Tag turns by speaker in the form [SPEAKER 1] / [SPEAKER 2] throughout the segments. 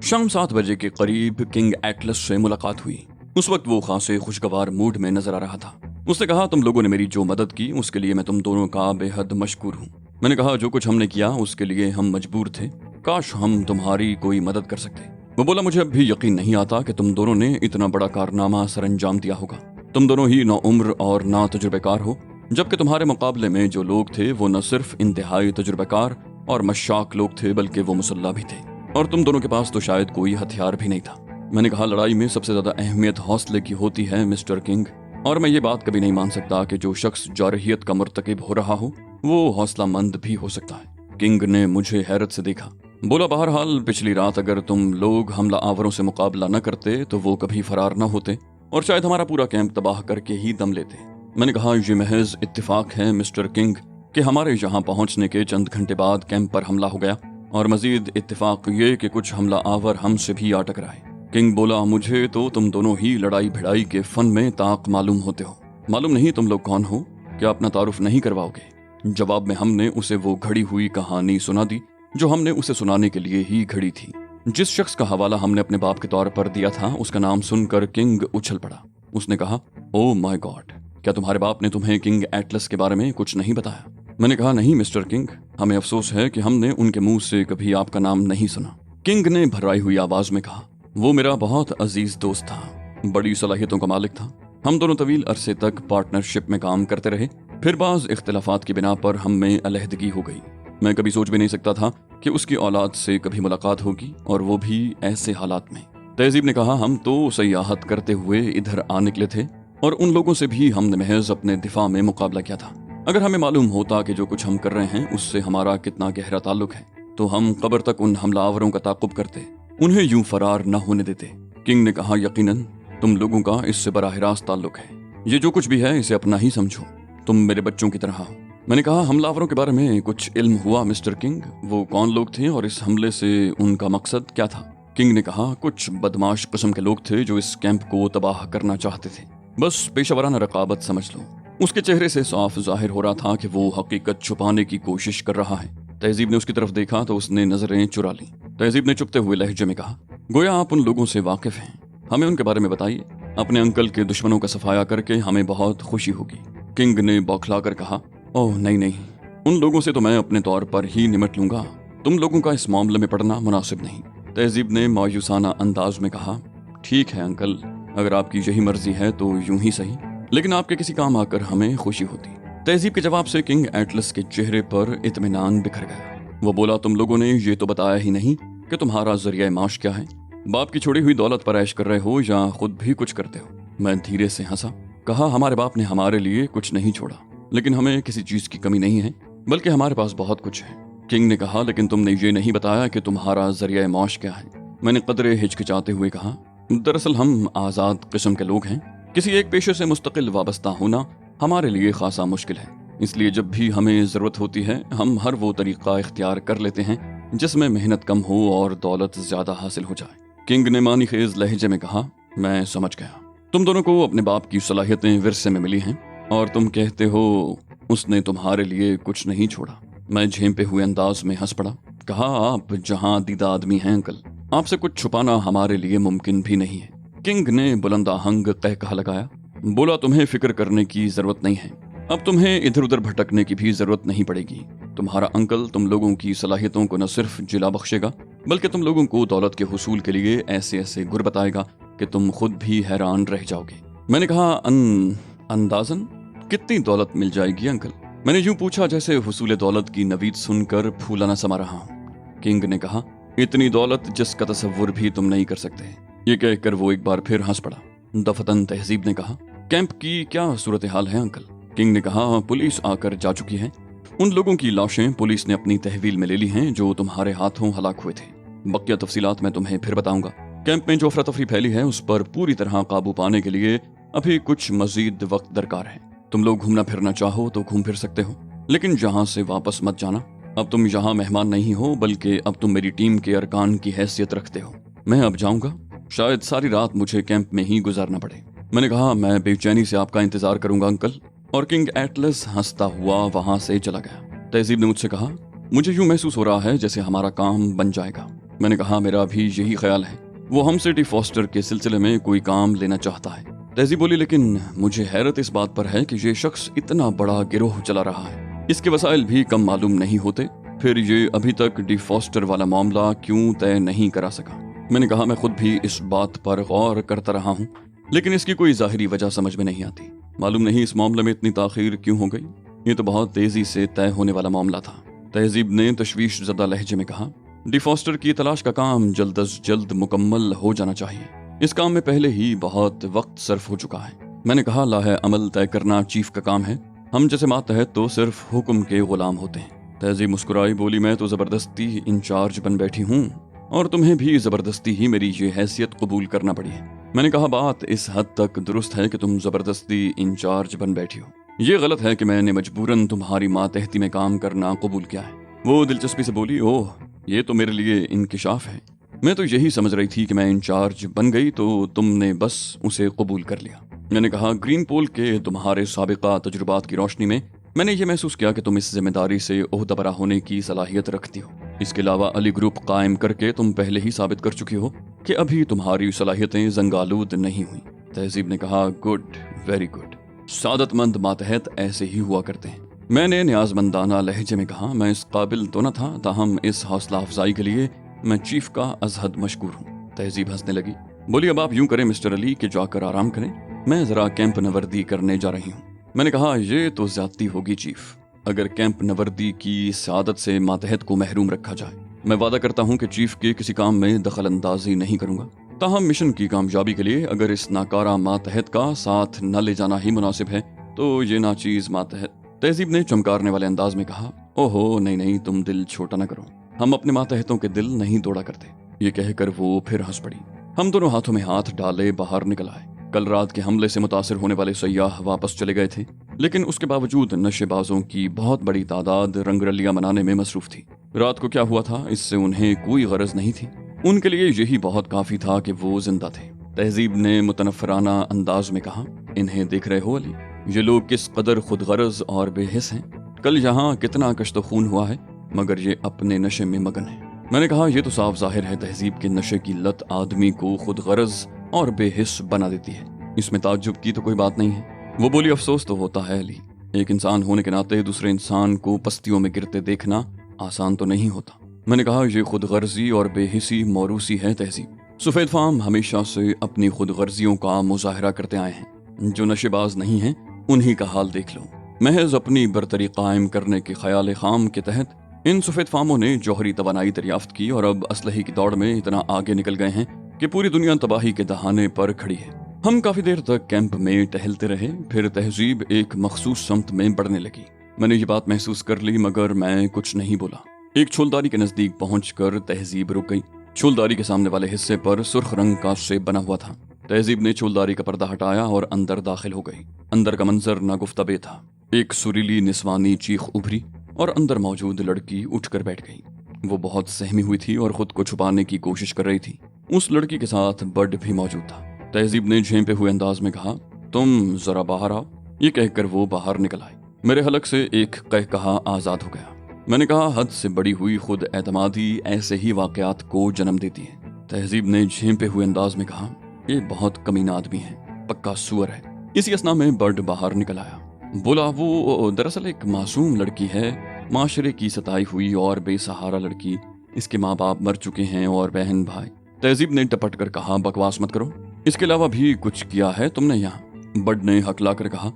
[SPEAKER 1] शाम 7 बजे के करीब किंग एटलस से मुलाकात हुई। उस वक्त वो खासे खुशगवार मूड में नजर आ रहा था। उसने कहा, तुम लोगों ने मेरी जो मदद की उसके लिए मैं तुम दोनों का बेहद मशकूर हूँ। मैंने कहा, जो कुछ हमने किया उसके लिए हम मजबूर थे, काश हम तुम्हारी कोई मदद कर सकते। वो बोला, मुझे अब भी यकीन नहीं आता कि तुम दोनों ने इतना बड़ा कारनामा सरअंजाम दिया होगा। तुम दोनों ही ना उम्र और ना तजुर्बेकार हो, जबकि तुम्हारे मुकाबले में जो लोग थे वो न सिर्फ इंतहाई तजुर्बेकार और मशाक लोग थे बल्कि वो मुसल्ला भी थे, और तुम दोनों के पास तो शायद कोई हथियार भी नहीं था। मैंने कहा, लड़ाई में सबसे ज्यादा अहमियत हौसले की होती है मिस्टर किंग, और मैं ये बात कभी नहीं मान सकता कि जो शख्स जारहियत का मुर्तकिब हो रहा हो वो हौसलामंद भी हो सकता है। किंग ने मुझे हैरत से देखा। बोला, बहरहाल पिछली रात अगर तुम लोग हमला आवरों से मुकाबला न करते तो वो कभी फरार न होते और शायद हमारा पूरा कैंप तबाह करके ही दम लेते। मैंने कहा, ये महज इत्तेफाक है मिस्टर किंग कि हमारे यहाँ पहुंचने के चंद घंटे बाद कैंप पर हमला हो गया, और मजीद इत्तेफाक ये कि कुछ हमला आवर हमसे भी आ टकराए। किंग बोला, मुझे तो तुम दोनों ही लड़ाई भिड़ाई के फन में ताक मालूम होते हो। मालूम नहीं तुम लोग कौन हो, क्या अपना तारुफ नहीं करवाओगे? जवाब में हमने उसे वो घड़ी हुई कहानी सुना दी जो हमने उसे सुनाने के लिए ही घड़ी थी। जिस शख्स का हवाला हमने अपने बाप के तौर पर दिया था उसका नाम सुनकर किंग उछल पड़ा। उसने कहा, ओ माय गॉड, क्या तुम्हारे बाप ने तुम्हें किंग एटलस के बारे में कुछ नहीं बताया? मैंने कहा, नहीं मिस्टर किंग, हमें अफसोस है कि हमने उनके मुंह से कभी आपका नाम नहीं सुना। किंग ने भर्राई हुई आवाज में कहा, वो मेरा बहुत अजीज दोस्त था, बड़ी सलाहियतों का मालिक था। हम दोनों तवील अरसे तक पार्टनरशिप में काम करते रहे, फिर बाज इख्तिलाफात की बिना पर हम में अलहदगी हो गई। मैं कभी सोच भी नहीं सकता था कि उसकी औलाद से कभी मुलाकात होगी, और वो भी ऐसे हालात में। तहजीब ने कहा, हम तो सयाहत करते हुए इधर आ निकले थे और उन लोगों से भी हमने महज अपने दिफा में मुकाबला किया था। अगर हमें मालूम होता कि जो कुछ हम कर रहे हैं उससे हमारा कितना गहरा ताल्लुक है तो हम कब्र तक उन हमलावरों का ताकुब करते, उन्हें यूं फरार न होने देते। किंग ने कहा, यकीनन तुम लोगों का इससे बराह रास्त ताल्लुक है। ये जो कुछ भी है इसे अपना ही समझो, तुम मेरे बच्चों की तरह हो। मैंने कहा, हमलावरों के बारे में कुछ इल्म हुआ मिस्टर किंग? वो कौन लोग थे और इस हमले से उनका मकसद क्या था? किंग ने कहा, कुछ बदमाश किस्म के लोग थे जो इस कैंप को तबाह करना चाहते थे। बस पेशेवराना रकाबत समझ लो। उसके चेहरे से साफ जाहिर हो रहा था कि वो हकीकत छुपाने की कोशिश कर रहा है। तहजीब ने उसकी तरफ देखा तो उसने नजरें चुरा ली। तहजीब ने चुपते हुए लहजे में कहा, गोया आप उन लोगों से वाकिफ हैं, हमें उनके बारे में बताइए। अपने अंकल के दुश्मनों का सफाया करके हमें बहुत खुशी होगी। किंग ने बौखला कर कहा, ओह नहीं, उन लोगों से तो मैं अपने तौर पर ही निमट लूंगा, तुम लोगों का इस मामले में पड़ना मुनासिब नहीं। तहजीब ने मायूसाना अंदाज में कहा, ठीक है अंकल, अगर आपकी यही मर्जी है तो यूं ही सही, लेकिन आपके किसी काम आकर हमें खुशी होती। तहजीब के जवाब से किंग एटलस के चेहरे पर इत्मीनान बिखर गया। वो बोला, तुम लोगों ने ये तो बताया ही नहीं कि तुम्हारा जरिया माश क्या है। बाप की छोड़ी हुई दौलत पर ऐश कर रहे हो या खुद भी कुछ करते हो? मैं धीरे से हंसा। कहा, हमारे बाप ने हमारे लिए कुछ नहीं छोड़ा, लेकिन हमें किसी चीज की कमी नहीं है, बल्कि हमारे पास बहुत कुछ है। किंग ने कहा, लेकिन तुमने ये नहीं बताया कि तुम्हारा जरिया माश क्या है। मैंने कदरे हिचकिचाते हुए कहा, दरअसल हम आज़ाद किस्म के लोग हैं, किसी एक पेशे से मुस्तकिल वाबस्ता होना हमारे लिए खासा मुश्किल है, इसलिए जब भी हमें ज़रूरत होती है हम हर वो तरीका इख्तियार कर लेते हैं जिसमें मेहनत कम हो और दौलत ज़्यादा हासिल हो जाए। किंग ने मानी खेज लहजे में कहा, मैं समझ गया, तुम दोनों को अपने बाप की सलाहियतें विरसे में मिली हैं और तुम कहते हो उसने तुम्हारे लिए कुछ नहीं छोड़ा। मैं झेंपे हुए अंदाज में हंस पड़ा। कहा, आप जहां दीदा आदमी हैं अंकल, आपसे कुछ छुपाना हमारे लिए मुमकिन भी नहीं है। किंग ने बुलंद आहंग कहकहा लगाया। बोला, तुम्हें फिक्र करने की जरूरत नहीं है, अब तुम्हें इधर उधर भटकने की भी जरूरत नहीं पड़ेगी। तुम्हारा अंकल तुम लोगों की सलाहियतों को न सिर्फ जिला बख्शेगा बल्कि तुम लोगों को दौलत के हुसूल के लिए ऐसे ऐसे गुर बताएगा कि तुम खुद भी हैरान रह जाओगे। मैंने कहा, अंदाजन कितनी दौलत मिल जाएगी अंकल? मैंने यूं पूछा जैसे हुसूल दौलत की नवीद सुनकर फूला न समा रहा हूं। किंग ने कहा, इतनी दौलत जिसका तसव्वुर भी तुम नहीं कर सकते। ये कहकर वो एक बार फिर हंस पड़ा। दफतन तहजीब ने कहा, कैंप की क्या सूरत हाल है अंकल? किंग ने कहा, पुलिस आकर जा चुकी है। उन लोगों की लाशें पुलिस ने अपनी तहवील में ले ली हैं जो तुम्हारे हाथों हलाक हुए थे। बकिया तफसीलात मैं तुम्हें फिर बताऊंगा। कैंप में जो अफरा तफरी फैली है उस पर पूरी तरह काबू पाने के लिए अभी कुछ मजीद वक्त दरकार है। तुम लोग घूमना फिरना चाहो तो घूम फिर सकते हो, लेकिन यहाँ से वापस मत जाना। अब तुम यहाँ मेहमान नहीं हो बल्कि अब तुम मेरी टीम के अरकान की हैसियत रखते हो। मैं अब जाऊंगा, शायद सारी रात मुझे कैंप में ही गुजारना पड़े। मैंने कहा, मैं बेचैनी से आपका इंतजार करूंगा अंकल, और किंग एटलस हंसता हुआ वहां से चला गया। तहजीब ने मुझसे कहा, मुझे यूं महसूस हो रहा है जैसे हमारा काम बन जाएगा। मैंने कहा मेरा भी यही ख्याल है, वो हमसे डी फॉस्टर के सिलसिले में कोई काम लेना चाहता है। तहजीब बोली लेकिन मुझे हैरत इस बात पर है कि ये शख्स इतना बड़ा गिरोह चला रहा है, इसके वसाइल भी कम मालूम नहीं होते, फिर ये अभी तक डी फॉस्टर वाला मामला क्यों तय नहीं करा सका। मैंने कहा मैं खुद भी इस बात पर गौर करता रहा हूँ, लेकिन इसकी कोई ज़ाहिरी वजह समझ में नहीं आती। मालूम नहीं इस मामले में इतनी ताखीर क्यों हो गई, ये तो बहुत तेजी से तय होने वाला मामला था। तहजीब ने तशवीश ज़दा लहजे में कहा, डी फॉस्टर की तलाश का काम जल्द अज जल्द मुकम्मल हो जाना चाहिए, इस काम में पहले ही बहुत वक्त सर्फ हो चुका है। मैंने कहा लाहे अमल तय करना चीफ का काम है, हम जैसे मातहत तो सिर्फ हुक्म के गुलाम होते हैं। तहजीब मुस्कुराई, बोली मैं तो ज़बरदस्ती इंचार्ज बन बैठी हूँ और तुम्हें भी ज़बरदस्ती ही मेरी ये हैसियत कबूल करना पड़ी है। मैंने कहा बात इस हद तक दुरुस्त है कि तुम ज़बरदस्ती इंचार्ज बन बैठी हो, ये गलत है कि मैंने मजबूरन तुम्हारी मातहती में काम करना कबूल किया है। वो दिलचस्पी से बोली, ओह ये तो मेरे लिए इंकिशाफ है, मैं तो यही समझ रही थी कि मैं इंचार्ज बन गई तो तुमने बस उसे कबूल कर लिया। मैंने कहा ग्रीन पोल के तुम्हारे साबिका तजुर्बात की रोशनी में मैंने ये महसूस किया कि तुम इस जिम्मेदारी से ओहदबरा होने की सलाहियत रखती हो। इसके अलावा अली ग्रुप कायम करके तुम पहले ही साबित कर चुकी हो कि अभी तुम्हारी सलाहियतें जंगालूद नहीं हुई। तहजीब ने कहा गुड, वेरी गुड, सादतमंद मातहत ऐसे ही हुआ करते हैं। मैंने न्याजमंदाना लहजे में कहा मैं इस काबिल तो न था, ताहम इस हौसला अफजाई के लिए मैं चीफ का अजहद मशकूर हूँ। तहजीब हंसने लगी, बोली अब आप यूं करें मिस्टर अली कि जाकर आराम करें, मैं जरा कैंप नवर्दी करने जा रही हूँ। मैंने कहा ये तो ज्यादती होगी चीफ, अगर कैंप नवर्दी की सादत से मातहत को महरूम रखा जाए। मैं वादा करता हूँ कि चीफ के किसी काम में दखल अंदाजी नहीं करूंगा, ताहम मिशन की कामयाबी के लिए अगर इस नाकारा मातहत का साथ न ले जाना ही मुनासिब है तो ये नाचीज मातहत। तहजीब ने चमकारने वाले अंदाज में कहा, ओहो नहीं नहीं, तुम दिल छोटा न करो, हम अपने मातहतों के दिल नहीं तोड़ा करते। ये कहकर वो फिर हंस पड़ी। हम दोनों हाथों में हाथ डाले बाहर निकल आए। कल रात के हमले से मुतासिर होने वाले सयाह वापस चले गए थे, लेकिन उसके बावजूद नशेबाजों की बहुत बड़ी तादाद रंगरलियां मनाने में मसरूफ थी। रात को क्या हुआ था इससे उन्हें कोई गरज नहीं थी, उनके लिए यही बहुत काफी था कि वो जिंदा थे। तहजीब ने मुतनफराना अंदाज में कहा, इन्हें देख रहे हो अली, ये लोग किस कदर खुद गरज और बेहिस हैं। कल यहाँ कितना कश्त खून हुआ है मगर ये अपने नशे में मगन है। मैंने कहा यह तो साफ जाहिर है तहजीब के नशे की लत आदमी को खुद गरज और बेहिस बना देती है, इसमें ताज्जुब की तो कोई बात नहीं है। वो बोली अफसोस तो होता है अली, एक इंसान होने के नाते दूसरे इंसान को पस्तियों में गिरते देखना आसान तो नहीं होता। मैंने कहा यह खुद गर्जी और बेहिसी मौरूसी है तहजीब। सफेद फार्म हमेशा से अपनी खुद गर्जियों का मुजाहरा करते आए हैं, जो नशेबाज नहीं हैं उन्हीं का हाल देख लो। महज अपनी बरतरी कायम करने के ख्याल खाम के तहत इन सफेद फार्मों ने जौहरी तवानाई दरियाफ्त की और अब असलही की दौड़ में इतना आगे निकल गए हैं कि पूरी दुनिया तबाही के दहाने पर खड़ी है। हम काफी देर तक कैंप में टहलते रहे, फिर तहजीब एक मखसूस समत में बढ़ने लगी। मैंने ये बात महसूस कर ली मगर मैं कुछ नहीं बोला। एक छोलदारी के नजदीक पहुंचकर तहजीब रुक गई। छोलदारी के सामने वाले हिस्से पर सुर्ख रंग का सेब बना हुआ था। तहजीब ने छोलदारी का पर्दा हटाया और अंदर दाखिल हो गई। अंदर का मंजर नागुफ्ताबे था। एक सुरीली निस्वानी चीख उभरी और अंदर मौजूद लड़की उठकर बैठ गई। वो बहुत सहमी हुई थी और खुद को छुपाने की कोशिश कर रही थी। उस लड़की के साथ बड भी मौजूद था। तहजीब ने झेंपे हुए अंदाज में कहा, तुम जरा बाहर आओ। ये कहकर वो बाहर निकल आई। मेरे हलक से एक कहकहा आजाद हो गया। मैंने कहा हद से बड़ी हुई खुद एतमादी ऐसे ही वाकयात को जन्म देती है। तहजीब ने झेंपे हुए अंदाज में कहा, ये बहुत कमीना आदमी है, पक्का सुअर है। इसी असना में बर्ड बाहर निकल आया। बोला वो दरअसल एक मासूम लड़की है, माशरे की सताई हुई और बेसहारा लड़की। इसके माँ बाप मर चुके हैं और बहन भाई। तहजीब ने टपट कर कहा, बकवास मत करो, इसके अलावा भी कुछ किया है तुमने यहाँ? बर्ड ने हकला कर कहा,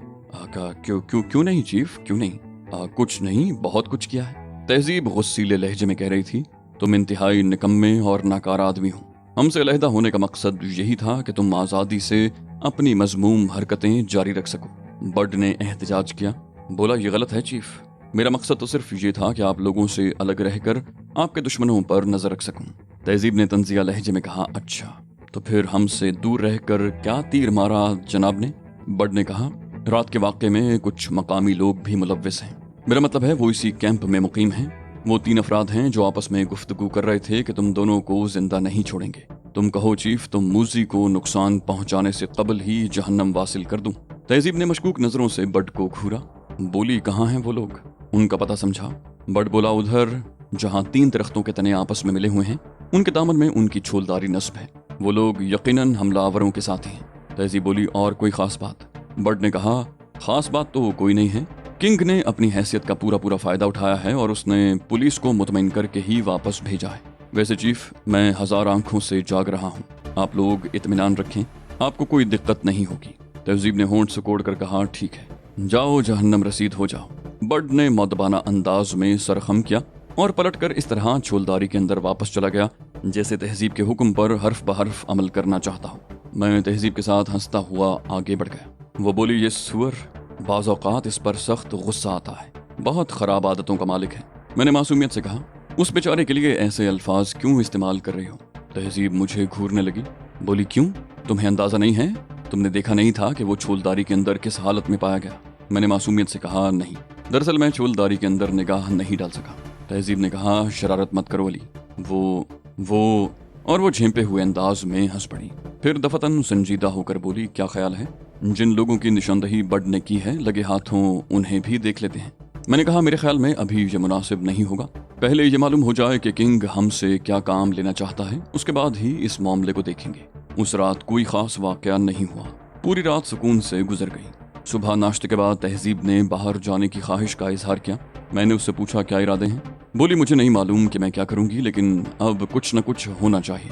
[SPEAKER 1] क्यों क्यों क्यों नहीं चीफ, क्यों नहीं? कुछ नहीं, बहुत कुछ किया है। तहजीब गुस्सीले लहजे में कह रही थी, तुम इंतहाई निकम्मे और नाकारा आदमी हो। हमसे अलहदा होने का मकसद यही था कि तुम आज़ादी से अपनी मजमूम हरकतें जारी रख सको। बर्ड ने एहतजाज किया। बोला, ये गलत है चीफ, मेरा मकसद तो सिर्फ ये था कि आप लोगों से अलग रहकर आपके दुश्मनों पर नजर रख सकूं। तहजीब ने तंजिया लहजे में कहा, अच्छा तो फिर हमसे दूर रहकर क्या तीर मारा जनाब ने? बर्ड ने कहा, रात के वाक़े में कुछ मकामी लोग भी मुलव्विस हैं। मेरा मतलब है वो इसी कैंप में मुकीम हैं। वो 3 अफराद हैं जो आपस में गुफ्तगू कर रहे थे कि तुम दोनों को जिंदा नहीं छोड़ेंगे। तुम कहो चीफ, तुम मूजी को नुकसान पहुंचाने से कबल ही जहन्नम वासिल कर दूं। तहजीब ने मशकूक नजरों से बर्ड को घूरा। बोली, कहाँ हैं वो लोग? उनका पता समझा? बर्ड बोला, उधर जहाँ 3 दरख्तों के तने आपस में मिले हुए हैं उनके दामन में उनकी छोलदारी नस्ब है। वो लोग यकीनन हमलावरों के साथ हैं। तहजीब बोली, और कोई खास बात? बर्ड ने कहा, खास बात तो कोई नहीं है। किंग ने अपनी हैसियत का पूरा फायदा उठाया है और उसने पुलिस को मुतमईन करके ही वापस भेजा है। वैसे चीफ, मैं 1000 आंखों से जाग रहा हूँ। आप लोग इत्मीनान रखें, आपको कोई दिक्कत नहीं होगी। तहजीब ने होंठ सिकोड़ कर कहा, ठीक है, जाओ जहन्नम रसीद हो जाओ। बर्ड ने मौदबाना अंदाज में सर खम किया और पलटकर इस तरह छोलदारी के अंदर वापस चला गया जैसे तहजीब के हुक्म पर हर्फ बहर्फ अमल करना चाहता हूँ। मैं तहजीब के साथ हंसता हुआ आगे बढ़ गया। वो बोली, ये सुअर, बाज़ औक़ात इस पर सख्त गुस्सा आता है, बहुत ख़राब आदतों का मालिक है। मैंने मासूमियत से कहा, उस बेचारे के लिए ऐसे अल्फाज क्यों इस्तेमाल कर रही हो? तहजीब मुझे घूरने लगी। बोली, क्यों, तुम्हें अंदाज़ा नहीं है? तुमने देखा नहीं था कि वो छोलदारी के अंदर किस हालत में पाया गया? मैंने मासूमियत से कहा, नहीं, दरअसल मैं छोलदारी के अंदर निगाह नहीं डाल सका। तहजीब ने कहा, शरारत मत करो अली, वो और वो झेंपे हुए अंदाज में हंस पड़ी। फिर दफतन संजीदा होकर बोली, क्या ख्याल है, जिन लोगों की निशानदही बर्ड ने की है, लगे हाथों उन्हें भी देख लेते हैं? मैंने कहा, मेरे ख्याल में अभी ये मुनासिब नहीं होगा। पहले ये मालूम हो जाए कि किंग हमसे क्या काम लेना चाहता है, उसके बाद ही इस मामले को देखेंगे। उस रात कोई खास वाकया नहीं हुआ। पूरी रात सुकून से गुजर गई। सुबह नाश्ते के बाद तहजीब ने बाहर जाने की ख्वाहिश का इजहार किया। मैंने उससे पूछा, क्या इरादे हैं? बोली, मुझे नहीं मालूम कि मैं क्या करूंगी, लेकिन अब कुछ न कुछ होना चाहिए।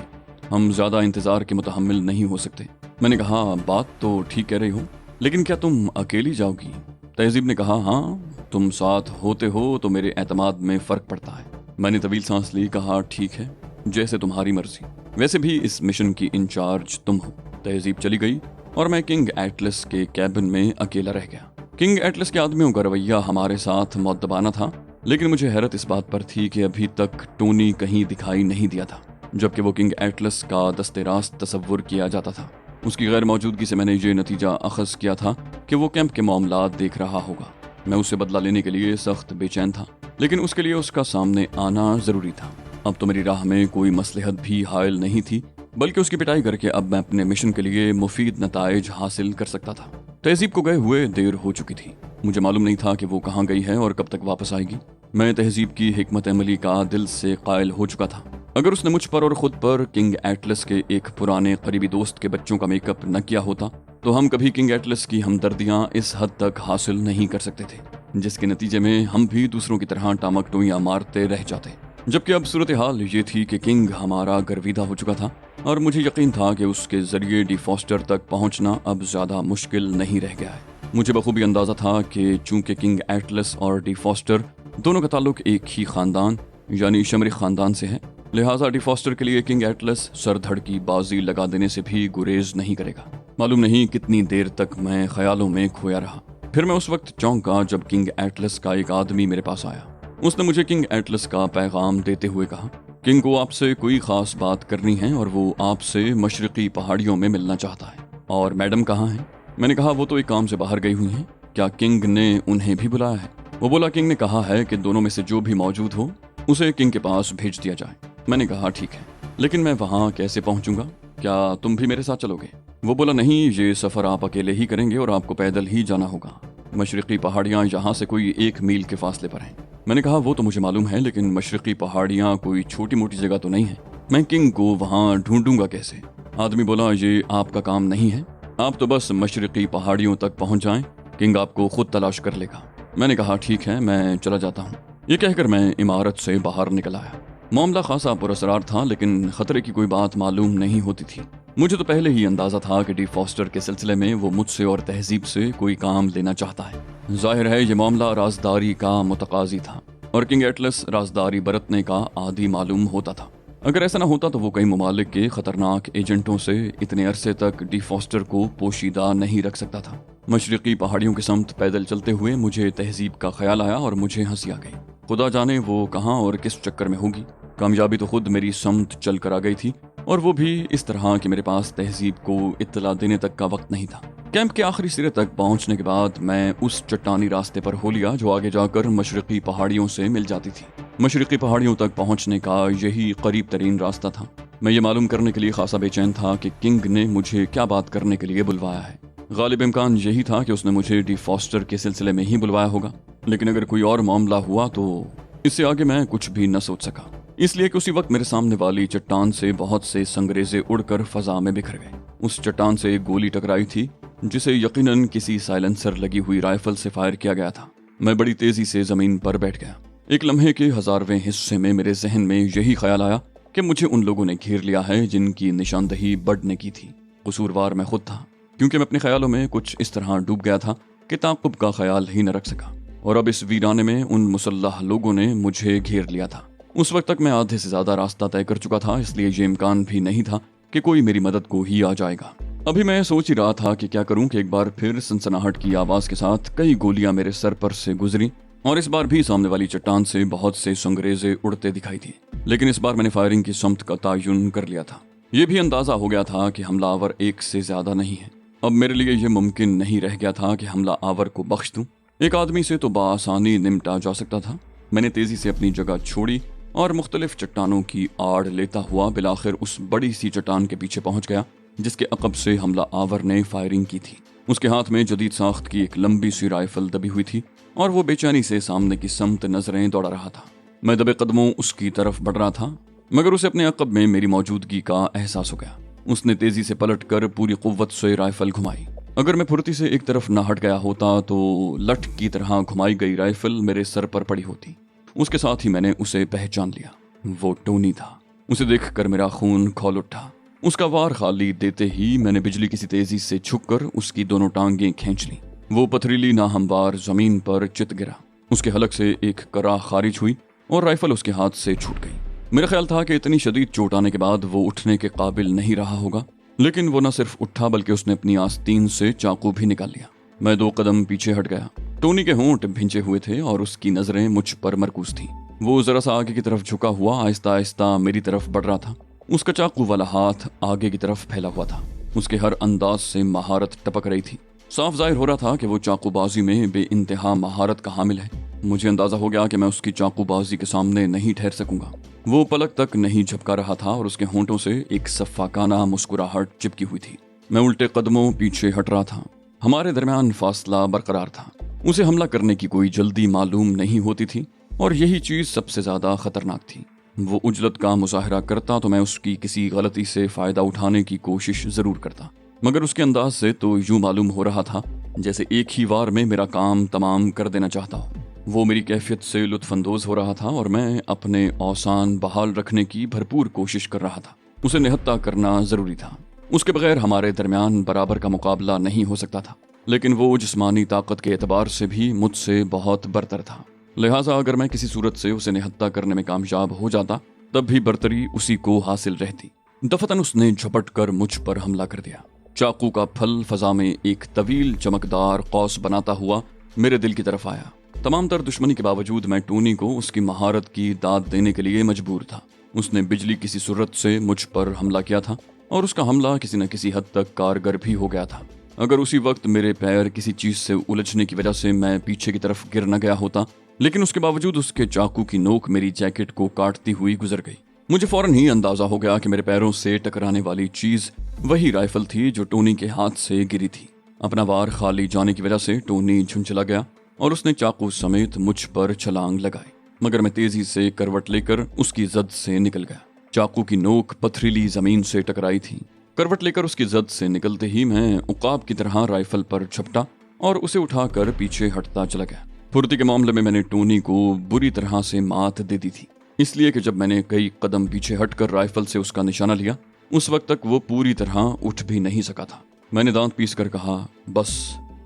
[SPEAKER 1] हम ज्यादा इंतजार के मुतहम्मिल नहीं हो सकते। मैंने कहा, बात तो ठीक कह रही हो, लेकिन क्या तुम अकेली जाओगी? तहजीब ने कहा, हाँ, तुम साथ होते हो तो मेरे एतमाद में फर्क पड़ता है। मैंने तवील सांस ली, कहा, ठीक है, जैसे तुम्हारी मर्जी। वैसे भी इस मिशन की इंचार्ज तुम हो। तहजीब चली गई और मैं किंग एटलस के कैबिन में अकेला रह गया। किंग एटलस के आदमियों का रवैया हमारे साथ मुअद्दबाना था, लेकिन मुझे हैरत इस बात पर थी कि अभी तक टोनी कहीं दिखाई नहीं दिया था, जबकि वो किंग एटलस का दस्ते रास्त तसव्वुर किया जाता था। उसकी गैर मौजूदगी से मैंने ये नतीजा अखज़ किया था कि वो कैंप के मामलात देख रहा होगा। मैं उससे बदला लेने के लिए सख्त बेचैन था, लेकिन उसके लिए उसका सामने आना ज़रूरी था। अब तो मेरी राह में कोई मसलहत भी हायल नहीं थी, बल्कि उसकी पिटाई करके अब मैं अपने मिशन के लिए मुफीद नताइज हासिल कर सकता था। तहजीब को गए हुए देर हो चुकी थी। मुझे मालूम नहीं था कि वो कहाँ गई है और कब तक वापस आएगी। मैं तहजीब की हिकमत अमली का दिल से कायल हो चुका था। अगर उसने मुझ पर और खुद पर किंग एटलस के एक पुराने करीबी दोस्त के बच्चों का मेकअप न किया होता, तो हम कभी किंग एटलस की हमदर्दियां इस हद तक हासिल नहीं कर सकते थे, जिसके नतीजे में हम भी दूसरों की तरह टामक टोइयां मारते रह जाते। जबकि अब सूरत हाल ये थी कि किंग हमारा गर्विदा हो चुका था और मुझे यकीन था कि उसके जरिए डी फॉस्टर तक पहुंचना अब ज्यादा मुश्किल नहीं रह गया है। मुझे बखूबी अंदाजा था कि चूंकि किंग एटलस और डी फॉस्टर दोनों का ताल्लुक एक ही खानदान यानी शमरी खानदान से है, लिहाजा डी फॉस्टर के लिए किंग एटलस सरधड़ की बाजी लगा देने से भी गुरेज नहीं करेगा। मालूम नहीं कितनी देर तक मैं ख्यालों में खोया रहा। फिर मैं उस वक्त चौंका जब किंग एटलस का एक आदमी मेरे पास आया। उसने मुझे किंग एटलस का पैगाम देते हुए कहा, किंग को आपसे कोई खास बात करनी है और वो आपसे मशरकी पहाड़ियों में मिलना चाहता है। और मैडम कहाँ हैं? मैंने कहा, वो तो एक काम से बाहर गई हुई हैं। क्या किंग ने उन्हें भी बुलाया है? वो बोला, किंग ने कहा है कि दोनों में से जो भी मौजूद हो उसे किंग के पास भेज दिया जाए। मैंने कहा, ठीक है, लेकिन मैं वहाँ कैसे पहुँचूंगा? क्या तुम भी मेरे साथ चलोगे? वो बोला, नहीं, ये सफ़र आप अकेले ही करेंगे और आपको पैदल ही जाना होगा। मशरकी पहाड़ियाँ यहाँ से कोई 1 मील के फासले पर हैं। मैंने कहा, वो तो मुझे मालूम है, लेकिन मशरकी पहाड़ियाँ कोई छोटी मोटी जगह तो नहीं है। मैं किंग को वहाँ ढूंढूंगा कैसे? आदमी बोला, ये आपका काम नहीं है, आप तो बस मशरकी पहाड़ियों तक पहुँच जाएं, किंग आपको खुद तलाश कर लेगा। मैंने कहा, ठीक है, मैं चला जाता हूँ। ये कहकर मैं इमारत से बाहर निकल आया। मामला खासा पुरअसरार था, लेकिन खतरे की कोई बात मालूम नहीं होती थी। मुझे तो पहले ही अंदाजा था कि डी फॉस्टर के सिलसिले में वो मुझसे और तहजीब से कोई काम लेना चाहता है। जाहिर है ये मामला राजदारी का मुतकाजी था और किंग एटलस राजदारी बरतने का आदी मालूम होता था। अगर ऐसा न होता तो वो कई ममालिक के खतरनाक एजेंटों से इतने अरसे तक डी फॉस्टर को पोशीदा नहीं रख सकता था। मशरकी पहाड़ियों के समत पैदल चलते हुए मुझे तहजीब का ख्याल आया और मुझे हंसी आ गई। खुदा जाने वो कहाँ और किस चक्कर में होगी। कामयाबी तो खुद मेरी समत चल कर आ गई थी, और वो भी इस तरह कि मेरे पास तहजीब को इत्तला देने तक का वक्त नहीं था। कैंप के आखिरी सिरे तक पहुंचने के बाद मैं उस चट्टानी रास्ते पर हो लिया जो आगे जाकर मशरकी पहाड़ियों से मिल जाती थी। मशरकी पहाड़ियों तक पहुंचने का यही करीब तरीन रास्ता था। मैं ये मालूम करने के लिए खासा बेचैन था कि किंग ने मुझे क्या बात करने के लिए बुलवाया है। गालिब इम्कान यही था कि उसने मुझे डी फॉस्टर के सिलसिले में ही बुलवाया होगा, लेकिन अगर कोई और मामला हुआ तो इससे आगे मैं कुछ भी न सोच सका। اس لیے کہ اسی وقت میرے سامنے والی چٹان سے بہت سے سنگریزے اڑ کر فضا میں بکھر گئے۔ اس چٹان سے ایک گولی ٹکرائی تھی جسے یقیناً کسی سائلنسر لگی ہوئی رائفل سے فائر کیا گیا تھا۔ میں بڑی تیزی سے زمین پر بیٹھ گیا۔ ایک لمحے کے 1000ویں حصے میں میرے ذہن میں یہی خیال آیا کہ مجھے ان لوگوں نے گھیر لیا ہے جن کی نشاندہی بڈ نے کی تھی۔ قصوروار میں خود تھا، کیونکہ میں اپنے خیالوں میں کچھ اس طرح ڈوب گیا تھا کہ تعاقب کا خیال ہی نہ رکھ سکا، اور اب اس ویرانے میں ان مسلح لوگوں نے مجھے گھیر لیا تھا۔ اس وقت تک میں آدھے سے زیادہ راستہ طے کر چکا تھا، اس لیے یہ امکان بھی نہیں تھا کہ کوئی میری مدد کو ہی آ جائے گا۔ ابھی میں سوچ ہی رہا تھا کہ کیا کروں کہ ایک بار پھر سنسناہٹ کی آواز کے ساتھ کئی گولیاں میرے سر پر سے گزری، اور اس بار بھی سامنے والی چٹان سے بہت سے سنگریزے اڑتے دکھائی دیے۔ لیکن اس بار میں نے فائرنگ کی سمت کا تعین کر لیا تھا۔ یہ بھی اندازہ ہو گیا تھا کہ حملہ آور ایک سے زیادہ نہیں ہے۔ اب میرے لیے یہ ممکن نہیں رہ گیا تھا کہ حملہ آور کو بخش دوں۔ ایک آدمی سے تو بآسانی نمٹا جا سکتا تھا۔ میں نے تیزی سے اپنی جگہ چھوڑی اور مختلف چٹانوں کی آڑ لیتا ہوا بالآخر اس بڑی سی چٹان کے پیچھے پہنچ گیا جس کے عقب سے حملہ آور نے فائرنگ کی تھی۔ اس کے ہاتھ میں جدید ساخت کی ایک لمبی سی رائفل دبی ہوئی تھی اور وہ بے چینی سے سامنے کی سمت نظریں دوڑا رہا تھا۔ میں دبے قدموں اس کی طرف بڑھ رہا تھا، مگر اسے اپنے عقب میں میری موجودگی کا احساس ہو گیا۔ اس نے تیزی سے پلٹ کر پوری قوت سے رائفل گھمائی۔ اگر میں پھرتی سے ایک طرف نہ ہٹ گیا ہوتا تو لٹھ کی طرح گھمائی گئی رائفل میرے سر پر پڑی ہوتی۔ اس کے ساتھ ہی میں نے اسے پہچان لیا۔ وہ ٹونی تھا۔ اسے دیکھ کر میرا خون کھول اٹھا۔ اس کا وار خالی دیتے ہی میں نے بجلی کسی تیزی سے جھک کر اس کی دونوں ٹانگیں کھینچ لیں۔ وہ پتھریلی ناہموار زمین پر چت گرا۔ اس کے حلق سے ایک کرا خارج ہوئی اور رائفل اس کے ہاتھ سے چھوٹ گئی۔ میرا خیال تھا کہ اتنی شدید چوٹ آنے کے بعد وہ اٹھنے کے قابل نہیں رہا ہوگا، لیکن وہ نہ صرف اٹھا بلکہ اس نے اپنی آستین سے چاقو بھی نکال لیا۔ میں 2 قدم پیچھے ہٹ گیا۔ ٹونی کے ہونٹ بھنچے ہوئے تھے اور اس کی نظریں مجھ پر مرکوز تھیں۔ وہ ذرا سا آگے کی طرف جھکا ہوا آہستہ آہستہ میری طرف بڑھ رہا تھا۔ اس کا چاقو والا ہاتھ آگے کی طرف پھیلا ہوا تھا۔ اس کے ہر انداز سے مہارت ٹپک رہی تھی۔ صاف ظاہر ہو رہا تھا کہ وہ چاقو بازی میں بے انتہا مہارت کا حامل ہے۔ مجھے اندازہ ہو گیا کہ میں اس کی چاقو بازی کے سامنے نہیں ٹھہر سکوں گا۔ وہ پلک تک نہیں جھپکا رہا تھا اور اس کے ہونٹوں سے ایک سفاکانہ مسکراہٹ چپکی ہوئی تھی۔ میں الٹے قدموں پیچھے ہٹ رہا تھا۔ ہمارے درمیان فاصلہ برقرار تھا۔ اسے حملہ کرنے کی کوئی جلدی معلوم نہیں ہوتی تھی اور یہی چیز سب سے زیادہ خطرناک تھی۔ وہ عجلت کا مظاہرہ کرتا تو میں اس کی کسی غلطی سے فائدہ اٹھانے کی کوشش ضرور کرتا، مگر اس کے انداز سے تو یوں معلوم ہو رہا تھا جیسے ایک ہی وار میں میرا کام تمام کر دینا چاہتا ہو۔ وہ میری کیفیت سے لطف اندوز ہو رہا تھا اور میں اپنے اوسان بحال رکھنے کی بھرپور کوشش کر رہا تھا۔ اسے نہتہ کرنا ضروری تھا۔ اس کے بغیر ہمارے درمیان برابر کا مقابلہ نہیں ہو سکتا تھا، لیکن وہ جسمانی طاقت کے اعتبار سے بھی مجھ سے بہت برتر تھا۔ لہٰذا اگر میں کسی صورت سے اسے نہتہ کرنے میں کامیاب ہو جاتا تب بھی برتری اسی کو حاصل رہتی۔ دفتن اس نے جھپٹ کر مجھ پر حملہ کر دیا۔ چاقو کا پھل فضا میں ایک طویل چمکدار قوس بناتا ہوا میرے دل کی طرف آیا۔ تمام تر دشمنی کے باوجود میں ٹونی کو اس کی مہارت کی داد دینے کے لیے مجبور تھا۔ اس نے بجلی کسی صورت سے مجھ پر حملہ کیا تھا اور اس کا حملہ کسی نہ کسی حد تک کارگر بھی ہو گیا تھا۔ اگر اسی وقت میرے پیر کسی چیز سے الجھنے کی وجہ سے میں پیچھے کی طرف گر نہ گیا ہوتا، لیکن اس کے باوجود اس کے چاقو کی نوک میری جیکٹ کو کاٹتی ہوئی گزر گئی۔ مجھے فوراً ہی اندازہ ہو گیا کہ میرے پیروں سے ٹکرانے والی چیز وہی رائفل تھی جو ٹونی کے ہاتھ سے گری تھی۔ اپنا وار خالی جانے کی وجہ سے ٹونی جھنجھلا گیا اور اس نے چاقو سمیت مجھ پر چھلانگ لگائی، مگر میں تیزی سے کروٹ لے کر اس کی زد سے نکل گیا۔ چاقو کی نوک پتھریلی زمین سے ٹکرائی تھی۔ کروٹ لے کر اس کی زد سے نکلتے ہی میں عقاب کی طرح رائفل پر جھپٹا اور اسے اٹھا کر پیچھے ہٹتا چلا گیا۔ پھرتی کے معاملے میں نے ٹونی کو بری طرح سے مات دے دی تھی، اس لیے کہ جب میں نے کئی قدم پیچھے ہٹ کر رائفل سے اس کا نشانہ لیا اس وقت تک وہ پوری طرح اٹھ بھی نہیں سکا تھا۔ میں نے دانت پیس کر کہا، بس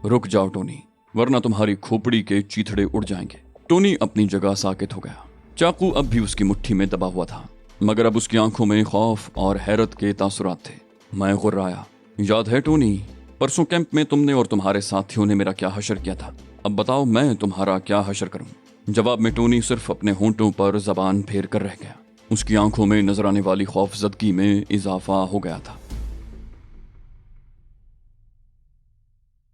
[SPEAKER 1] رک جاؤ ٹونی، ورنہ تمہاری کھوپڑی کے چیتھڑے اڑ جائیں گے۔ ٹونی اپنی جگہ ساکت ہو گیا۔ چاقو اب بھی اس کی مٹھی میں دبا ہوا تھا، مگر اب اس کی آنکھوں میں خوف اور حیرت کے تاثرات تھے۔ میں غرایا، یاد ہے ٹونی، پرسوں کیمپ میں تم نے اور تمہارے ساتھیوں نے میرا کیا حشر کیا تھا؟ اب بتاؤ میں تمہارا کیا حشر کروں؟ جواب میں ٹونی صرف اپنے ہونٹوں پر زبان پھیر کر رہ گیا۔ اس کی آنکھوں میں نظر آنے والی خوف زدگی میں اضافہ ہو گیا تھا۔